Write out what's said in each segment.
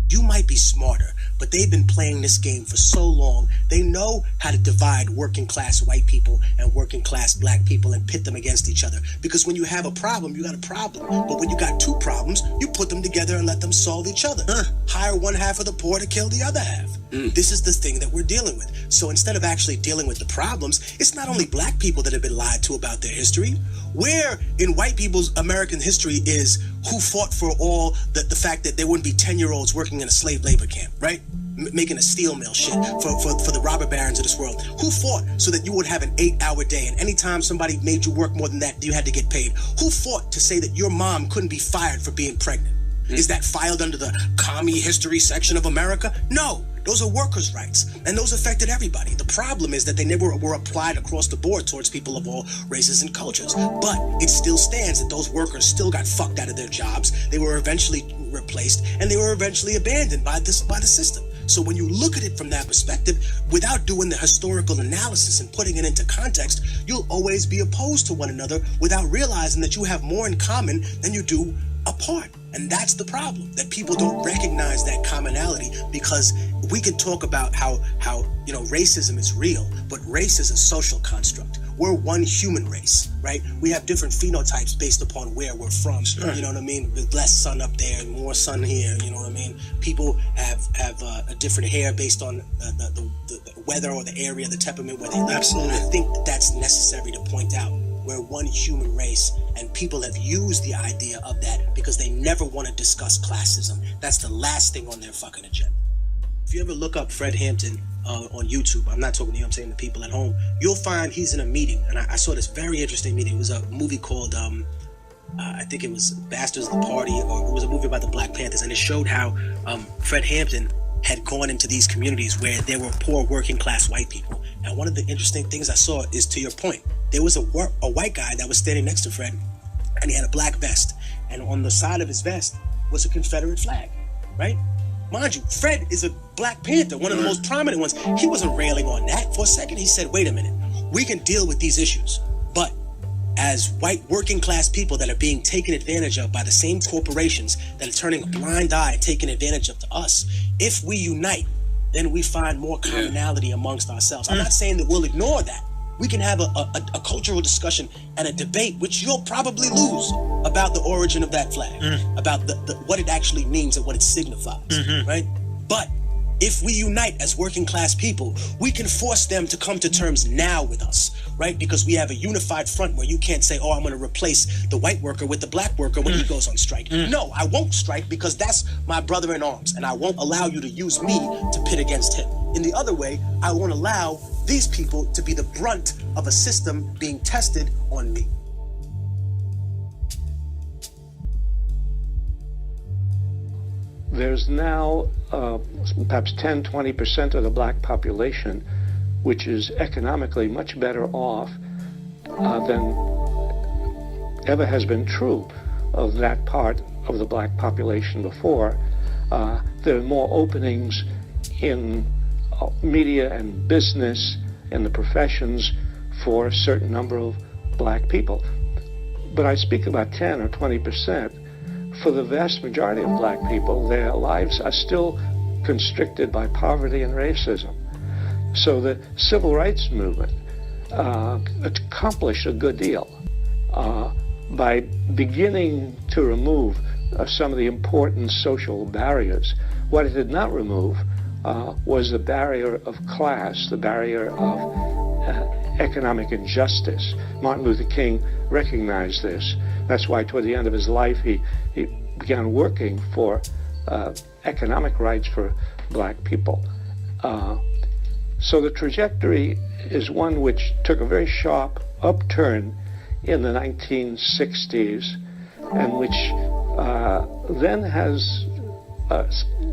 You might be smarter, but they've been playing this game for so long. They know how to divide working class white people and working class black people and pit them against each other. Because when you have a problem, you got a problem. But when you got two problems, you put them together and let them solve each other. Hire one half of the poor to kill the other half. This is the thing that we're dealing with. So instead of actually dealing with the problems, it's not only black people that have been lied to about their history. Where in white people's American history is who fought for all the fact that there wouldn't be 10-year-olds working in a slave labor camp, right? Making a steel mill shit for the robber barons of this world. Who fought so that you would have an 8-hour day, and anytime somebody made you work more than that, you had to get paid? Who fought to say that your mom couldn't be fired for being pregnant? Is that filed under the commie history section of America? No. Those are workers' rights, and those affected everybody. The problem is that they never were applied across the board towards people of all races and cultures. But it still stands that those workers still got fucked out of their jobs. They were eventually replaced, and they were eventually abandoned by the system. So when you look at it from that perspective, without doing the historical analysis and putting it into context, you'll always be opposed to one another without realizing that you have more in common than you do apart. And that's the problem, that people don't recognize that commonality, because we can talk about how racism is real, but race is a social construct. We're one human race, right? We have different phenotypes based upon where we're from. Sure. You know what I mean? With less sun up there and more sun here, you know what I mean? People have a different hair based on the weather or the area, the temperament where they live. Absolutely. I think that's necessary to point out. We're one human race, and people have used the idea of that because they never want to discuss classism. That's the last thing on their fucking agenda. If you ever look up Fred Hampton on YouTube, I'm not talking to you, I'm saying to people at home, you'll find he's in a meeting, and I saw this very interesting meeting. It was a movie called, I think it was Bastards of the Party, or it was a movie about the Black Panthers, and it showed how Fred Hampton had gone into these communities where there were poor working class white people. And one of the interesting things I saw is, to your point, there was a white guy that was standing next to Fred, and he had a black vest, and on the side of his vest was a Confederate flag, right? Mind you, Fred is a Black Panther, one of the most prominent ones. He wasn't railing on that. For a second, he said, wait a minute, we can deal with these issues, but as white working class people that are being taken advantage of by the same corporations that are turning a blind eye and taking advantage of to us, if we unite, then we find more commonality amongst ourselves. I'm not saying that we'll ignore that. We can have a cultural discussion and a debate, which you'll probably lose, about the origin of that flag, about what it actually means and what it signifies, right? But if we unite as working class people, we can force them to come to terms now with us, right? Because we have a unified front where you can't say, oh, I'm going to replace the white worker with the black worker when he goes on strike. No, I won't strike because that's my brother in arms, and I won't allow you to use me to pit against him. In the other way, I won't allow these people to be the brunt of a system being tested on me. There's now perhaps 10-20% of the black population which is economically much better off than ever has been true of that part of the black population before. There are more openings in media and business and the professions for a certain number of black people. But I speak about 10 or 20%. For the vast majority of black people, their lives are still constricted by poverty and racism. So the civil rights movement accomplished a good deal by beginning to remove some of the important social barriers. What it did not remove was the barrier of class, the barrier of economic injustice. Martin Luther King recognized this. That's why toward the end of his life he began working for economic rights for black people. So the trajectory is one which took a very sharp upturn in the 1960s and which then has,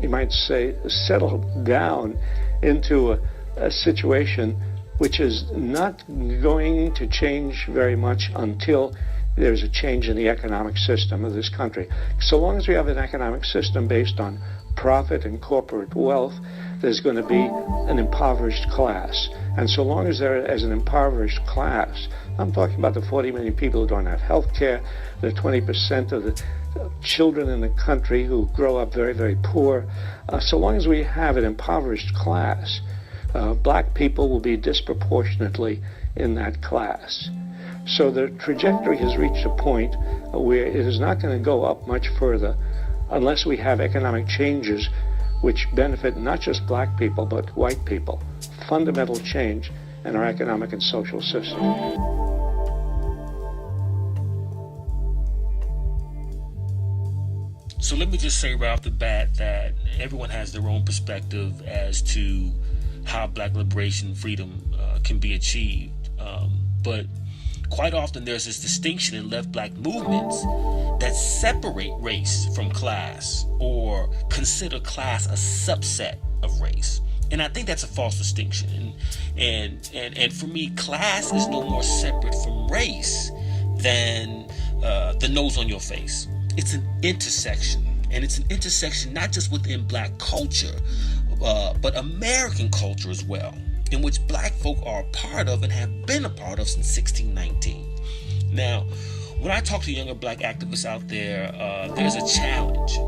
you might say, settled down into a situation which is not going to change very much until there's a change in the economic system of this country. So long as we have an economic system based on profit and corporate wealth, there's going to be an impoverished class. And so long as there is an impoverished class, I'm talking about the 40 million people who don't have health care, the 20% of the children in the country who grow up very, very poor. So long as we have an impoverished class, black people will be disproportionately in that class. So the trajectory has reached a point where it is not going to go up much further unless we have economic changes which benefit not just black people but white people. Fundamental change in our economic and social system. So let me just say right off the bat that everyone has their own perspective as to how black liberation, freedom can be achieved. But quite often there's this distinction in left-black movements that separate race from class or consider class a subset of race. And I think that's a false distinction. And for me, class is no more separate from race than the nose on your face. It's an intersection. And it's an intersection not just within black culture, but American culture as well, in which black folk are a part of and have been a part of since 1619. Now, when I talk to younger black activists out there, there's a challenge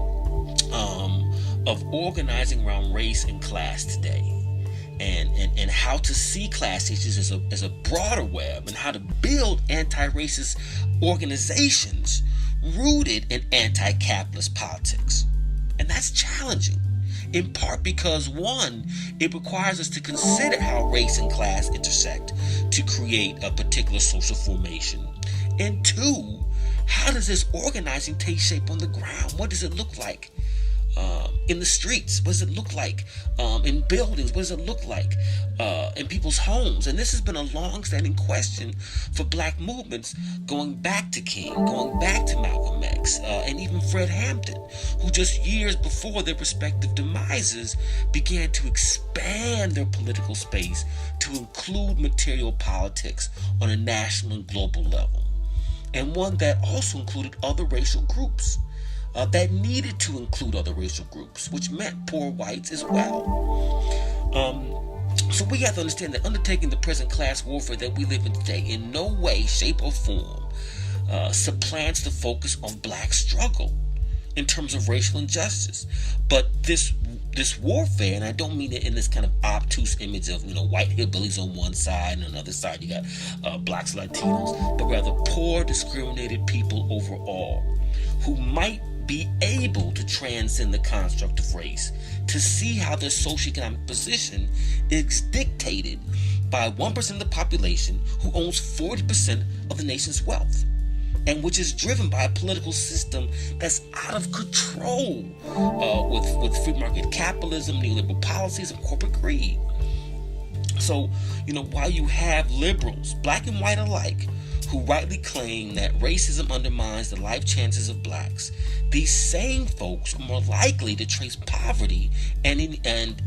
of organizing around race and class today, and how to see class issues as a broader web, and how to build anti-racist organizations rooted in anti-capitalist politics. And that's challenging, in part because, one, it requires us to consider how race and class intersect to create a particular social formation. And two, how does this organizing take shape on the ground? What does it look like in the streets? What does it look like in buildings? What does it look like in people's homes? And this has been a long-standing question for black movements going back to King, going back to Malcolm X, and even Fred Hampton, who just years before their respective demises began to expand their political space to include material politics on a national and global level, and one that also included other racial groups. That needed to include other racial groups, which meant poor whites as well. So we have to understand that undertaking the present class warfare that we live in today in no way, shape, or form supplants the focus on black struggle in terms of racial injustice. But this warfare, and I don't mean it in this kind of obtuse image of, white hillbillies on one side and on the other side you got blacks, Latinos, but rather poor, discriminated people overall who might be able to transcend the construct of race, to see how their socioeconomic position is dictated by 1% of the population who owns 40% of the nation's wealth, and which is driven by a political system that's out of control with free market capitalism, neoliberal policies, and corporate greed. So, while you have liberals, black and white alike, who rightly claim that racism undermines the life chances of blacks, these same folks are more likely to trace poverty and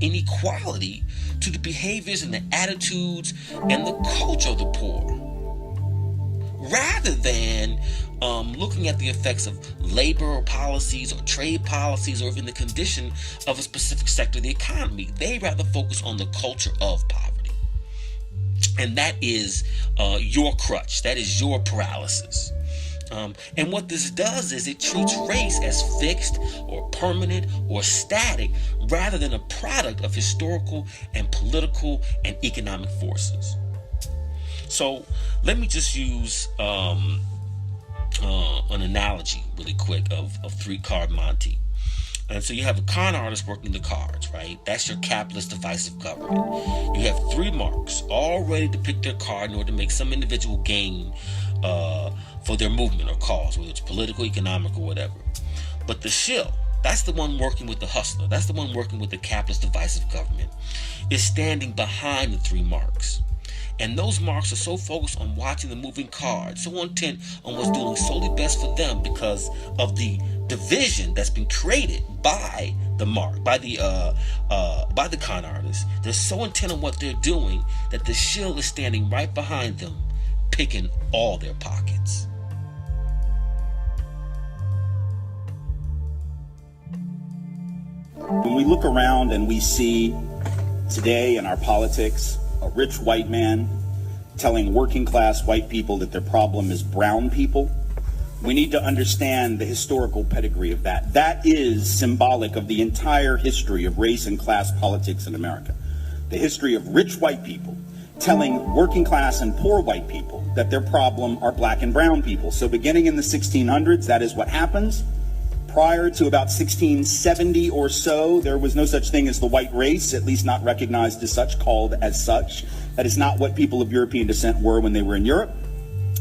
inequality to the behaviors and the attitudes and the culture of the poor, rather than looking at the effects of labor policies or trade policies or even the condition of a specific sector of the economy. They rather focus on the culture of poverty. And that is your crutch. That is your paralysis. And what this does is it treats race as fixed or permanent or static rather than a product of historical and political and economic forces. So let me just use an analogy really quick of three-card Monte. And so you have a con artist working the cards, right? That's your capitalist divisive government. You have three marks all ready to pick their card in order to make some individual gain for their movement or cause, whether it's political, economic, or whatever. But the shill, that's the one working with the hustler. That's the one working with the capitalist divisive government, is standing behind the three marks. And those marks are so focused on watching the moving cards, so intent on what's doing solely best for them because of the division that's been created by the mark, by the con artists. They're so intent on what they're doing that the shill is standing right behind them, picking all their pockets. When we look around and we see today in our politics a rich white man telling working class white people that their problem is brown people, We need to understand the historical pedigree of that. That is symbolic of the entire history of race and class politics in America. The history of rich white people telling working class and poor white people that their problem are black and brown people. So beginning in the 1600s, that is what happens. Prior to about 1670 or so, there was no such thing as the white race, at least not recognized as such, called as such. That is not what people of European descent were when they were in Europe.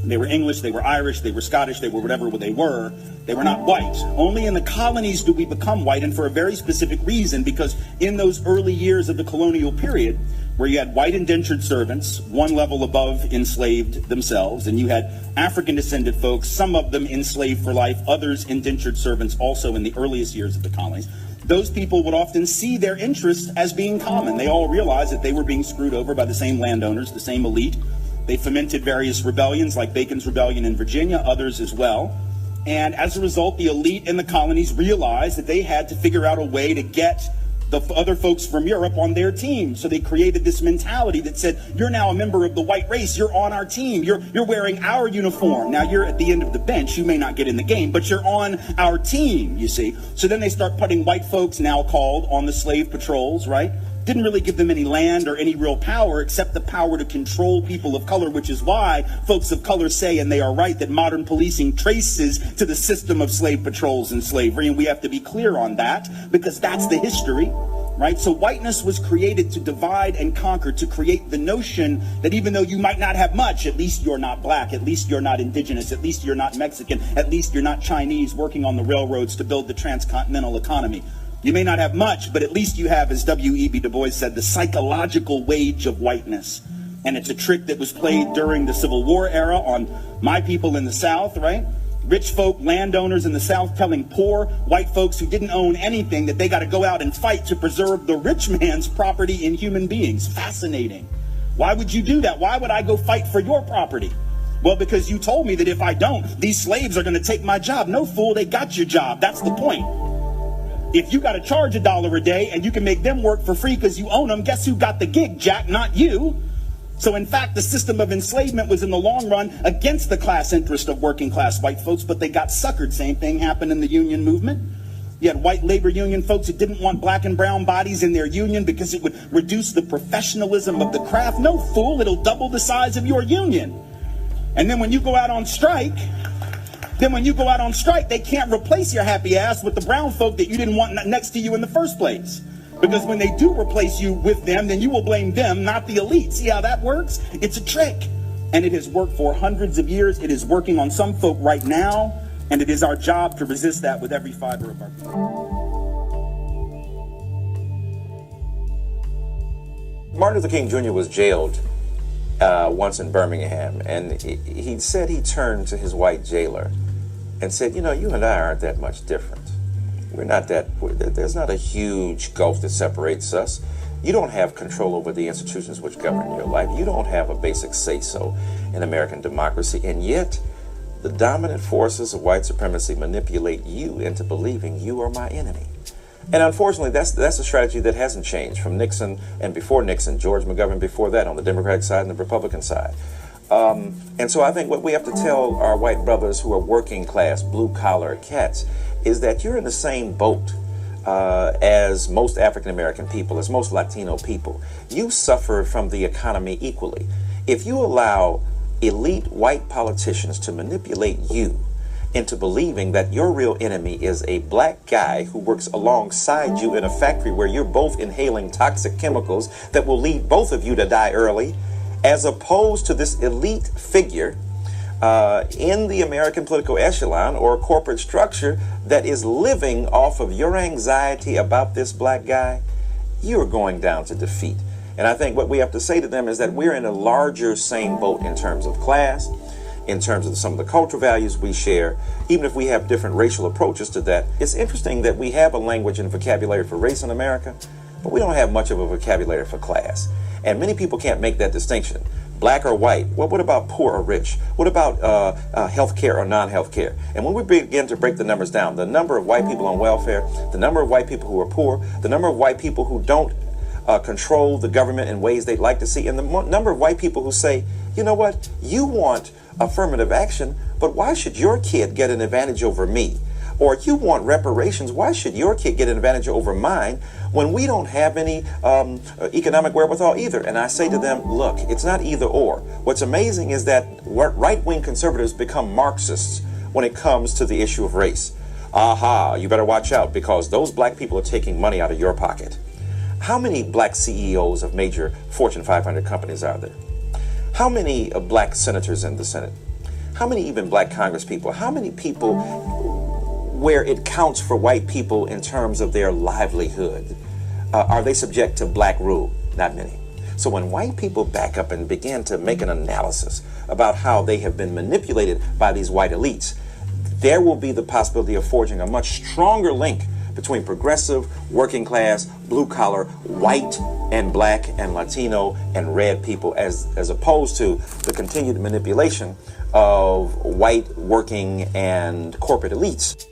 They were English, they were Irish, they were Scottish, they were whatever they were. They were not white. Only in the colonies do we become white, and for a very specific reason, because in those early years of the colonial period, where you had white indentured servants, one level above enslaved themselves, and you had African-descended folks, some of them enslaved for life, others indentured servants also in the earliest years of the colonies. Those people would often see their interests as being common. They all realized that they were being screwed over by the same landowners, the same elite. They fomented various rebellions like Bacon's Rebellion in Virginia, others as well. And as a result, the elite in the colonies realized that they had to figure out a way to get the other folks from Europe on their team. So they created this mentality that said, you're now a member of the white race, you're on our team, you're wearing our uniform. Now you're at the end of the bench, you may not get in the game, but you're on our team, you see. So then they start putting white folks, now called, on the slave patrols, right? Didn't really give them any land or any real power except the power to control people of color, which is why folks of color say, and they are right, that modern policing traces to the system of slave patrols and slavery, and we have to be clear on that because that's the history, right? So whiteness was created to divide and conquer, to create the notion that even though you might not have much, at least you're not black, at least you're not indigenous, at least you're not Mexican, at least you're not Chinese working on the railroads to build the transcontinental economy. You may not have much, but at least you have, as W.E.B. Du Bois said, the psychological wage of whiteness. And it's a trick that was played during the Civil War era on my people in the South, right? Rich folk, landowners in the South telling poor white folks who didn't own anything that they got to go out and fight to preserve the rich man's property in human beings. Fascinating. Why would you do that? Why would I go fight for your property? Well, because you told me that if I don't, these slaves are going to take my job. No, fool, they got your job. That's the point. If you got to charge $1 a day and you can make them work for free because you own them, guess who got the gig, Jack? Not you. So in fact, the system of enslavement was in the long run against the class interest of working class white folks, but they got suckered. Same thing happened in the union movement. You had white labor union folks who didn't want black and brown bodies in their union because it would reduce the professionalism of the craft. No, fool, it'll double the size of your union. And then when you go out on strike, they can't replace your happy ass with the brown folk that you didn't want next to you in the first place. Because when they do replace you with them, then you will blame them, not the elite. See how that works? It's a trick. And it has worked for hundreds of years. It is working on some folk right now. And it is our job to resist that with every fiber of our being. Martin Luther King Jr. was jailed once in Birmingham. And he said he turned to his white jailer and said, you know, you and I aren't that much different. There's not a huge gulf that separates us. You don't have control over the institutions which govern your life. You don't have a basic say-so in American democracy. And yet, the dominant forces of white supremacy manipulate you into believing you are my enemy. And unfortunately, that's a strategy that hasn't changed from Nixon and before Nixon, George McGovern before that on the Democratic side and the Republican side. And so I think what we have to tell our white brothers who are working class, blue-collar cats, is that you're in the same boat as most African-American people, as most Latino people. You suffer from the economy equally. If you allow elite white politicians to manipulate you into believing that your real enemy is a black guy who works alongside you in a factory where you're both inhaling toxic chemicals that will lead both of you to die early, as opposed to this elite figure in the American political echelon or corporate structure that is living off of your anxiety about this black guy, you are going down to defeat. And I think what we have to say to them is that we're in a larger same boat in terms of class, in terms of some of the cultural values we share, even if we have different racial approaches to that. It's interesting that we have a language and vocabulary for race in America, but we don't have much of a vocabulary for class. And many people can't make that distinction. Black or white? Well, what about poor or rich? What about health care or non-health care? And when we begin to break the numbers down, the number of white people on welfare, the number of white people who are poor, the number of white people who don't control the government in ways they'd like to see, and the number of white people who say, you know what, you want affirmative action, but why should your kid get an advantage over me? Or you want reparations, why should your kid get an advantage over mine when we don't have any economic wherewithal either? And I say to them, look, it's not either or. What's amazing is that right-wing conservatives become Marxists when it comes to the issue of race. Aha, you better watch out because those black people are taking money out of your pocket. How many black CEOs of major Fortune 500 companies are there? How many black senators in the Senate? How many even black Congress people? How many people where it counts for white people in terms of their livelihood? Are they subject to black rule? Not many. So when white people back up and begin to make an analysis about how they have been manipulated by these white elites, there will be the possibility of forging a much stronger link between progressive, working class, blue collar, white and black and Latino and red people as opposed to the continued manipulation of white working and corporate elites.